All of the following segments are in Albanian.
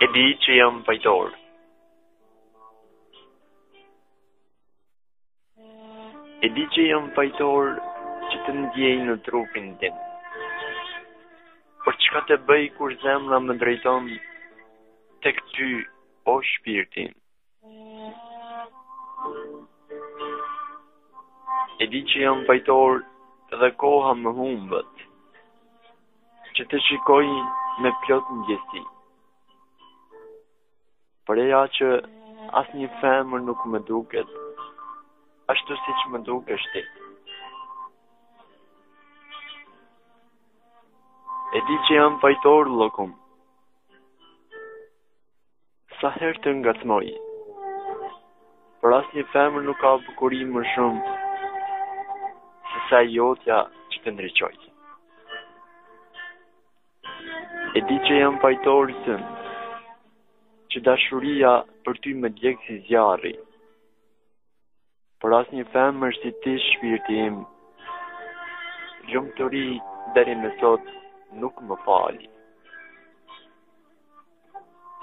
E di që jam pajtor. E di që jam pajtor që të ndjej në trupin tim. Por çka të bëj kur zemra më drejton tek ty, o shpirtin? E di që jam pajtor dhe koha më humbët, që të shikoj me plot ndjesi. Por eja që as një femër nuk më duket, ashtu si që më dukesh ti. E di që jam pajtor, llokum. Sa herë të ngacmoj, por as një femër nuk ka bukurim më shumë se sa jotja që të ndriqoj. E di që jam pajtor sën, që dashuria për ty më djeg si zjarri, por as një femër si ti, shpirti im, lumturi deri më sot nuk më fali.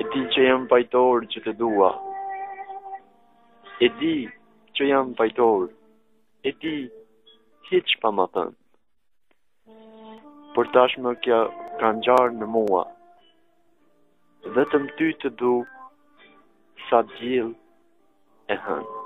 E di që jam pajtor që të dua. E di që jam pajtor. E di hiç pa më thënë. Por tashmë kjo ka ngjarë në mua. Vetëm ty të du sa diell e hënë.